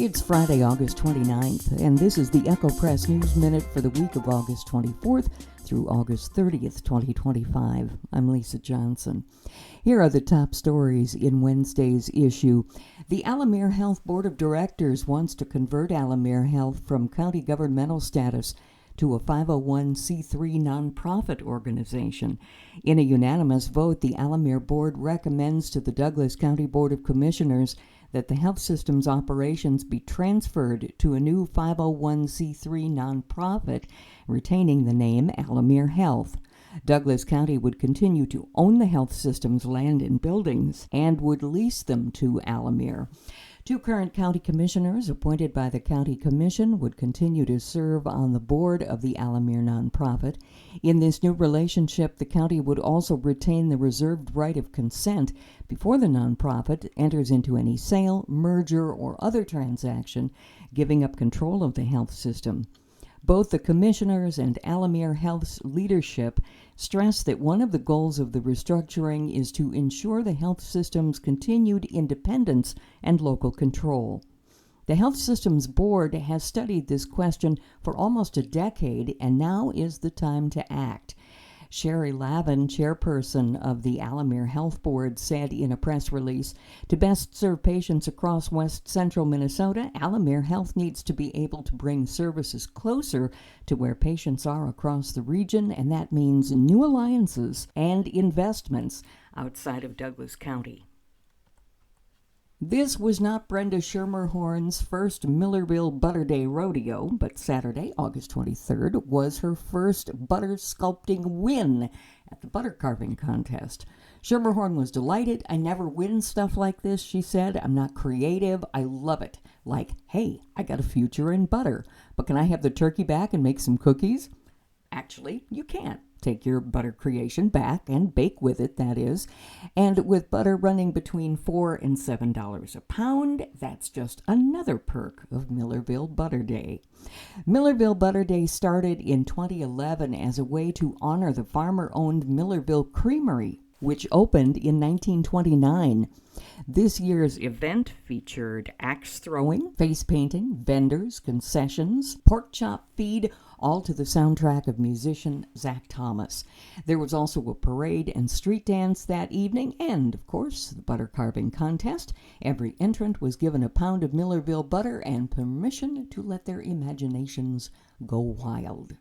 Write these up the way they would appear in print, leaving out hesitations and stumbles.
It's Friday, August 29th, and this is the Echo Press News Minute for the week of August 24th through August 30th, 2025. I'm Lisa Johnson. Here are the top stories in Wednesday's issue. The Alomere Health Board of Directors wants to convert Alomere Health from county governmental status to a 501c3 nonprofit organization. In a unanimous vote, the Alomere Board recommends to the Douglas County Board of Commissioners that the health system's operations be transferred to a new 501c3 nonprofit, retaining the name Alomere Health. Douglas County would continue to own the health system's land and buildings and would lease them to Alomere. Two current county commissioners appointed by the county commission would continue to serve on the board of the Alomere nonprofit. In this new relationship, the county would also retain the reserved right of consent before the nonprofit enters into any sale, merger, or other transaction, giving up control of the health system. Both the commissioners and Alomere Health's leadership stress that one of the goals of the restructuring is to ensure the health system's continued independence and local control. The health system's board has studied this question for almost a decade, and now is the time to act. Sherry Lavin, chairperson of the Alomere Health Board, said in a press release, "To best serve patients across west central Minnesota, Alomere Health needs to be able to bring services closer to where patients are across the region, and that means new alliances and investments outside of Douglas County." This was not Brenda Schermerhorn's first Millerville Butter Day rodeo, but Saturday, August 23rd, was her first butter sculpting win at the butter carving contest. Schermerhorn was delighted. "I never win stuff like this," she said. "I'm not creative. I love it. Like, hey, I got a future in butter, but can I have the turkey back and make some cookies?" Actually, you can't. Take your butter creation back and bake with it, that is. And with butter running between $4 and $7 a pound, that's just another perk of Millerville Butter Day. Millerville Butter Day started in 2011 as a way to honor the farmer-owned Millerville Creamery, which opened in 1929. This year's event featured axe throwing, face painting, vendors, concessions, pork chop feed, all to the soundtrack of musician Zach Thomas. There was also a parade and street dance that evening, and, of course, the butter carving contest. Every entrant was given a pound of Millerville butter and permission to let their imaginations go wild.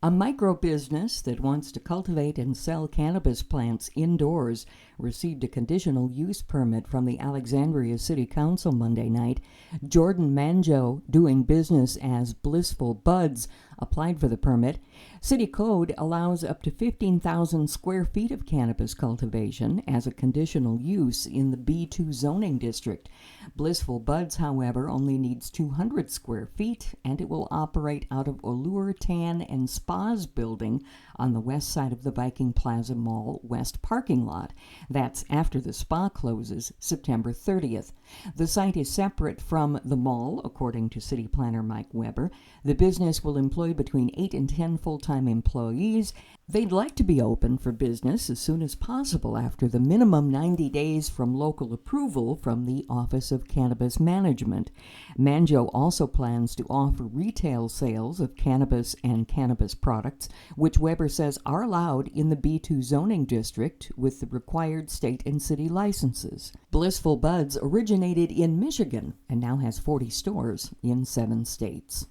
A micro-business that wants to cultivate and sell cannabis plants indoors received a conditional use permit from the Alexandria City Council Monday night. Jordan Manjo, doing business as Blissful Buds, applied for the permit. City Code allows up to 15,000 square feet of cannabis cultivation as a conditional use in the B2 zoning district. Blissful Buds, however, only needs 200 square feet, and it will operate out of Allure Tan and Spas building on the west side of the Viking Plaza Mall West parking lot. That's after the spa closes September 30th. The site is separate from the mall, according to city planner Mike Weber. The business will employ between 8 and 10 full-time employees. They'd like to be open for business as soon as possible after the minimum 90 days from local approval from the Office of Cannabis Management. Manjo also plans to offer retail sales of cannabis and cannabis products, which Weber says are allowed in the B2 zoning district with the required state and city licenses. Blissful Buds originated in Michigan and now has 40 stores in 7 states.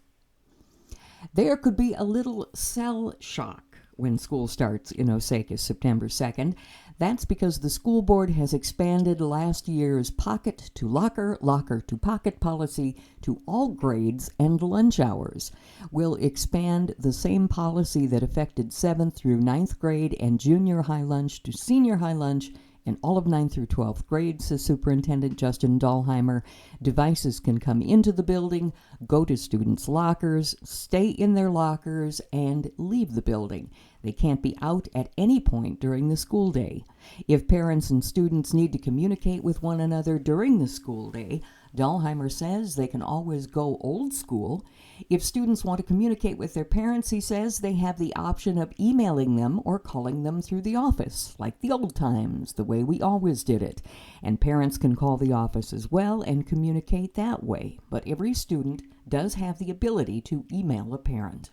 There could be a little cell shock when school starts in Osakis September 2nd. That's because the school board has expanded last year's pocket to locker, locker to pocket policy to all grades and lunch hours. We'll expand the same policy that affected 7th through 9th grade and junior high lunch to senior high lunch and all of 9th through 12th grade, says Superintendent Justin Dahlheimer. Devices can come into the building, go to students' lockers, stay in their lockers, and leave the building. They can't be out at any point during the school day. If parents and students need to communicate with one another during the school day, Dahlheimer says they can always go old school. If students want to communicate with their parents, he says they have the option of emailing them or calling them through the office, like the old times, the way we always did it. And parents can call the office as well and communicate that way. But every student does have the ability to email a parent.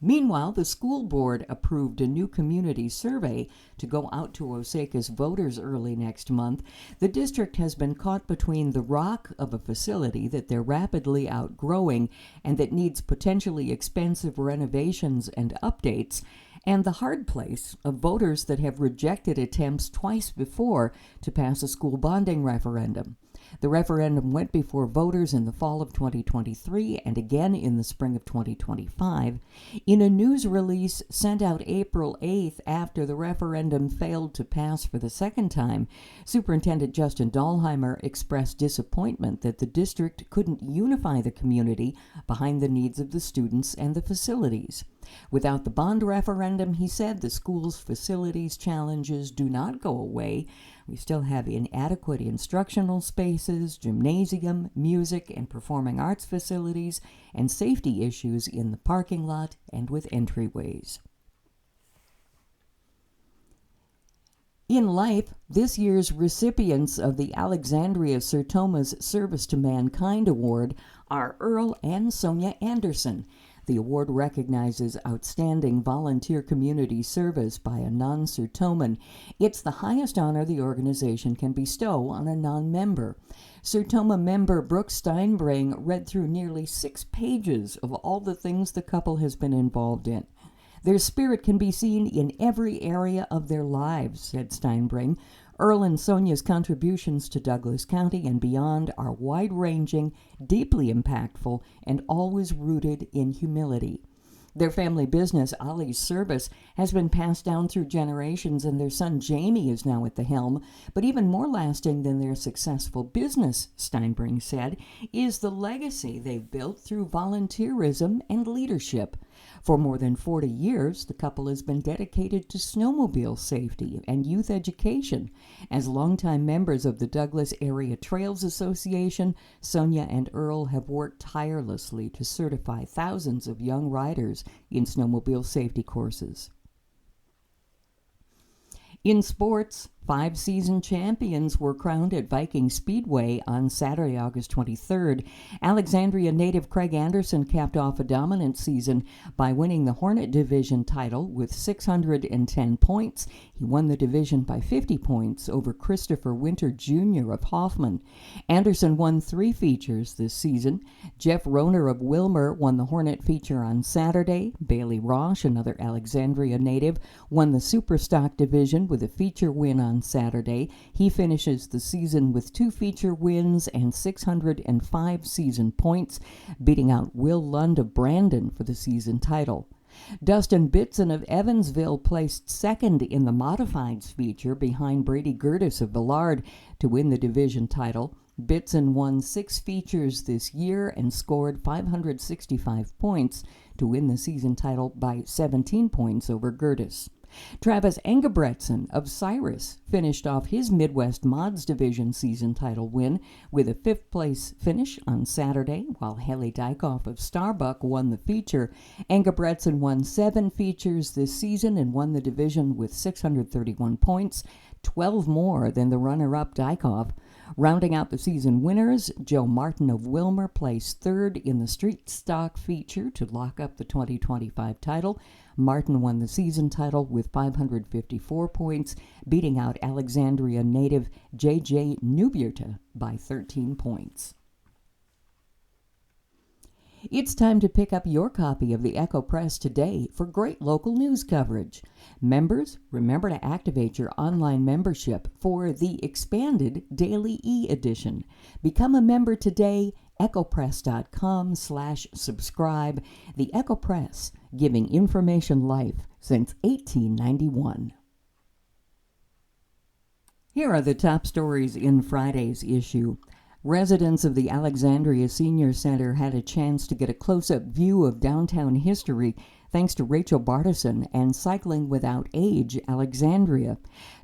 Meanwhile, the school board approved a new community survey to go out to Osakis voters early next month. The district has been caught between the rock of a facility that they're rapidly outgrowing and that needs potentially expensive renovations and updates, and the hard place of voters that have rejected attempts twice before to pass a school bonding referendum. The referendum went before voters in the fall of 2023 and again in the spring of 2025. In a news release sent out April 8th after the referendum failed to pass for the second time, Superintendent Justin Dahlheimer expressed disappointment that the district couldn't unify the community behind the needs of the students and the facilities. Without the bond referendum, he said, the school's facilities challenges do not go away. We still have inadequate instructional spaces, gymnasium, music and performing arts facilities, and safety issues in the parking lot and with entryways. In life, this year's recipients of the Alexandria Sertoma's Service to Mankind Award are Earl and Sonia Anderson. The award recognizes outstanding volunteer community service by a non-Sertoman. It's the highest honor the organization can bestow on a non-member. Sertoma member Brooke Steinbring read through nearly 6 pages of all the things the couple has been involved in. Their spirit can be seen in every area of their lives, said Steinbring. Earl and Sonia's contributions to Douglas County and beyond are wide-ranging, deeply impactful, and always rooted in humility. Their family business, Ollie's Service, has been passed down through generations, and their son Jamie is now at the helm. But even more lasting than their successful business, Steinbring said, is the legacy they've built through volunteerism and leadership. For more than 40 years, the couple has been dedicated to snowmobile safety and youth education. As longtime members of the Douglas Area Trails Association, Sonia and Earl have worked tirelessly to certify thousands of young riders in snowmobile safety courses. In sports, 5 season champions were crowned at Viking Speedway on Saturday, August 23rd. Alexandria native Craig Anderson capped off a dominant season by winning the Hornet Division title with 610 points. He won the division by 50 points over Christopher Winter Jr. of Hoffman. Anderson won 3 features this season. Jeff Roner of Wilmer won the Hornet feature on Saturday. Bailey Roche, another Alexandria native, won the Superstock division with a feature win on Saturday. He finishes the season with 2 feature wins and 605 season points, beating out Will Lund of Brandon for the season title. Dustin Bitson of Evansville placed second in the Modifieds feature behind Brady Gertis of Villard to win the division title. Bitson won 6 features this year and scored 565 points to win the season title by 17 points over Gertis. Travis Engebretson of Cyrus finished off his Midwest Mods Division season title win with a 5th place finish on Saturday, while Haley Dykoff of Starbuck won the feature. Engebretson won 7 features this season and won the division with 631 points, 12 more than the runner-up Dykoff. Rounding out the season winners, Joe Martin of Wilmer placed 3rd in the Street Stock feature to lock up the 2025 title. Martin won the season title with 554 points, beating out Alexandria native J.J. Newbierta by 13 points. It's time to pick up your copy of the Echo Press today for great local news coverage. Members, remember to activate your online membership for the expanded Daily E-Edition. Become a member today, echopress.com/subscribe. The Echo Press, giving information life since 1891. Here are the top stories in Friday's issue. Residents of the Alexandria Senior Center had a chance to get a close-up view of downtown history thanks to Rachel Bartison and Cycling Without Age Alexandria.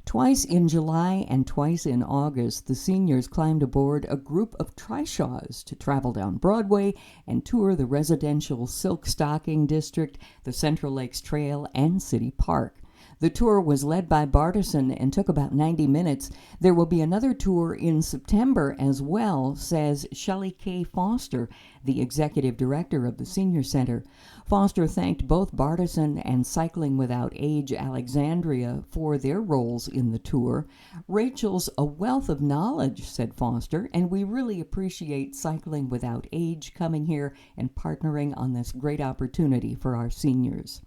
Twice in July and twice in August, the seniors climbed aboard a group of trishaws to travel down Broadway and tour the residential Silk Stocking District, the Central Lakes Trail, and City Park. The tour was led by Bartison and took about 90 minutes. There will be another tour in September as well, says Shelley K. Foster, the executive director of the Senior Center. Foster thanked both Bartison and Cycling Without Age Alexandria for their roles in the tour. Rachel's a wealth of knowledge, said Foster, and we really appreciate Cycling Without Age coming here and partnering on this great opportunity for our seniors.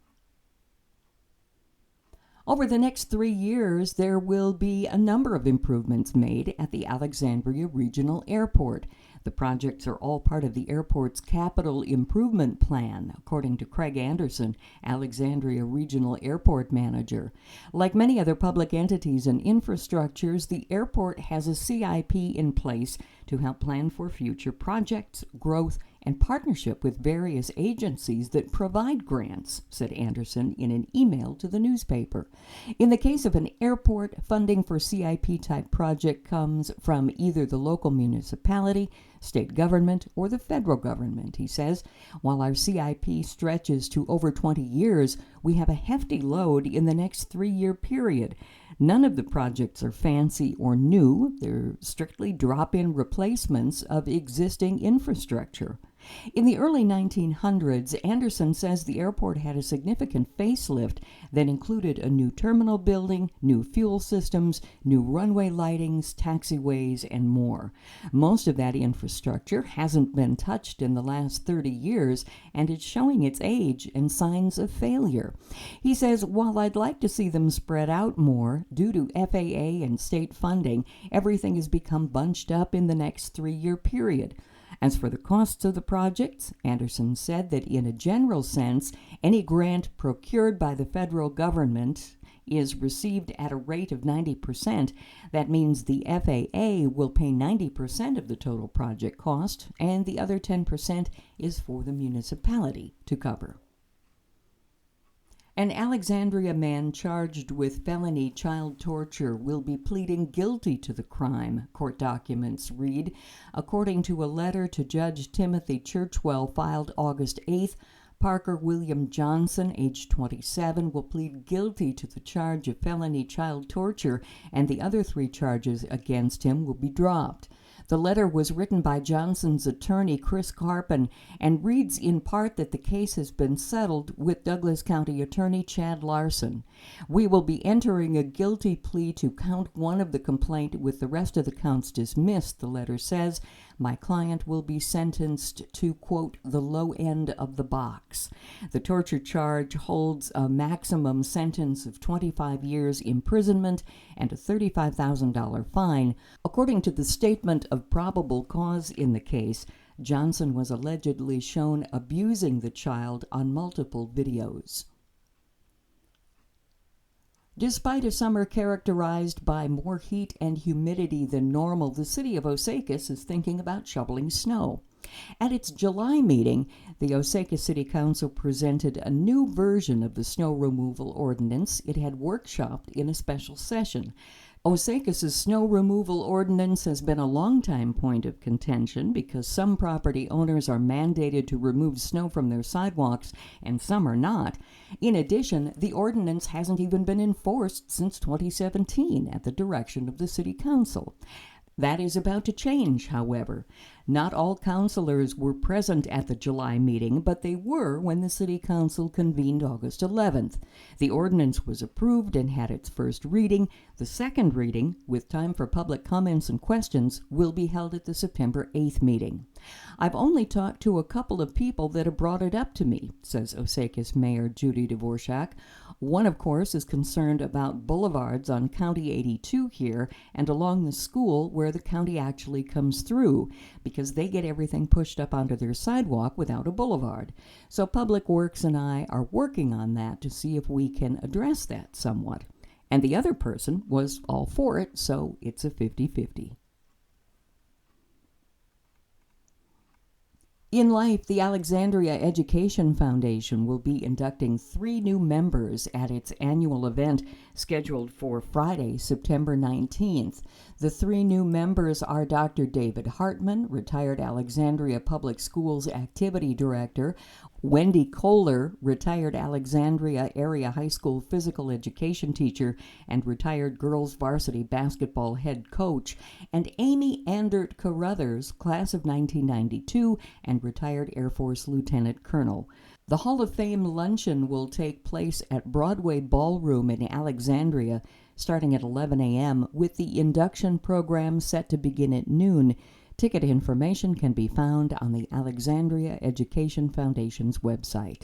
Over the next 3 years, there will be a number of improvements made at the Alexandria Regional Airport. The projects are all part of the airport's capital improvement plan, according to Craig Anderson, Alexandria Regional Airport Manager. Like many other public entities and infrastructures, the airport has a CIP in place to help plan for future projects, growth, and partnership with various agencies that provide grants, said Anderson in an email to the newspaper. In the case of an airport, funding for CIP-type project comes from either the local municipality, state government, or the federal government, he says. While our CIP stretches to over 20 years, we have a hefty load in the next 3-year period. None of the projects are fancy or new. They're strictly drop-in replacements of existing infrastructure. In the early 1900s, Anderson says the airport had a significant facelift that included a new terminal building, new fuel systems, new runway lightings, taxiways, and more. Most of that infrastructure hasn't been touched in the last 30 years, and it's showing its age and signs of failure. He says, while I'd like to see them spread out more, due to FAA and state funding, everything has become bunched up in the next 3-year period. As for the costs of the projects, Anderson said that in a general sense, any grant procured by the federal government is received at a rate of 90%. That means the FAA will pay 90% of the total project cost, and the other 10% is for the municipality to cover. An Alexandria man charged with felony child torture will be pleading guilty to the crime, court documents read. According to a letter to Judge Timothy Churchwell filed August 8th, Parker William Johnson, age 27, will plead guilty to the charge of felony child torture, and the other 3 charges against him will be dropped. The letter was written by Johnson's attorney, Chris Carpin, and reads in part that the case has been settled with Douglas County Attorney Chad Larson. We will be entering a guilty plea to count 1 of the complaint with the rest of the counts dismissed, the letter says. My client will be sentenced to, quote, the low end of the box. The torture charge holds a maximum sentence of 25 years imprisonment and a $35,000 fine. According to the statement of probable cause in the case, Johnson was allegedly shown abusing the child on multiple videos. Despite a summer characterized by more heat and humidity than normal, the city of Osakis is thinking about shoveling snow. At its July meeting, the Osakis City Council presented a new version of the snow removal ordinance it had workshopped in a special session. Osakis' snow removal ordinance has been a long-time point of contention because some property owners are mandated to remove snow from their sidewalks and some are not. In addition, the ordinance hasn't even been enforced since 2017 at the direction of the City Council. That is about to change, however. Not all councilors were present at the July meeting, but they were when the City Council convened August 11th. The ordinance was approved and had its first reading. The second reading, with time for public comments and questions, will be held at the September 8th meeting. I've only talked to a couple of people that have brought it up to me, says Osakis Mayor Judy Dvorak. One, of course, is concerned about boulevards on County 82 here and along the school where the county actually comes through, because they get everything pushed up onto their sidewalk without a boulevard. So Public Works and I are working on that to see if we can address that somewhat. And the other person was all for it, so it's a 50-50. In life, the Alexandria Education Foundation will be inducting 3 new members at its annual event scheduled for Friday, September 19th. The 3 new members are Dr. David Hartman, retired Alexandria Public Schools Activity Director, Wendy Kohler, retired Alexandria Area High School Physical Education Teacher and retired girls varsity basketball head coach, and Amy Andert Carruthers, class of 1992 and retired Air Force Lieutenant Colonel. The Hall of Fame luncheon will take place at Broadway Ballroom in Alexandria starting at 11 a.m. with the induction program set to begin at noon. Ticket information can be found on the Alexandria Education Foundation's website.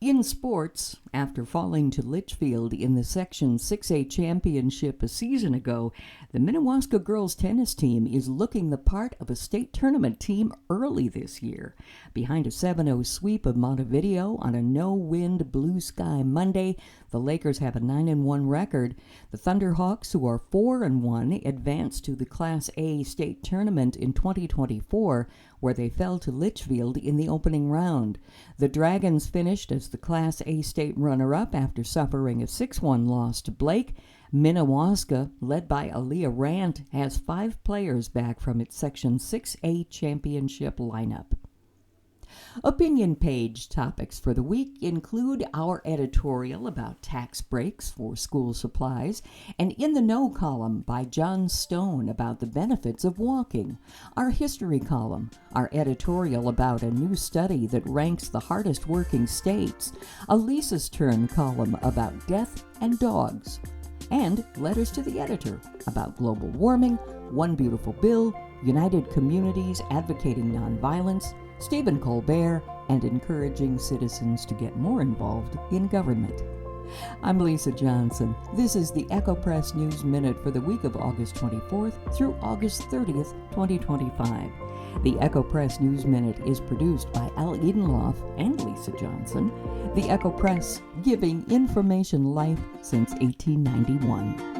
In sports, after falling to Litchfield in the Section 6A championship a season ago, the Minnewaska girls tennis team is looking the part of a state tournament team early this year. Behind a 7-0 sweep of Montevideo on a no-wind blue sky Monday, the Lakers have a 9-1 record. The Thunderhawks, who are 4-1, advanced to the Class A state tournament in 2024, where they fell to Litchfield in the opening round. The Dragons finished as the Class A state runner-up after suffering a 6-1 loss to Blake. Minnewaska, led by Aaliyah Rant, has 5 players back from its Section 6A championship lineup. Opinion page topics for the week include our editorial about tax breaks for school supplies, and In the Know column by John Stone about the benefits of walking, our history column, our editorial about a new study that ranks the hardest working states, a Lisa's Turn column about death and dogs, and letters to the editor about global warming, One Beautiful Bill, United Communities Advocating Nonviolence, Stephen Colbert, and encouraging citizens to get more involved in government. I'm Lisa Johnson. This is the Echo Press News Minute for the week of August 24th through August 30th, 2025. The Echo Press News Minute is produced by Al Edenloff and Lisa Johnson. The Echo Press, giving information life since 1891.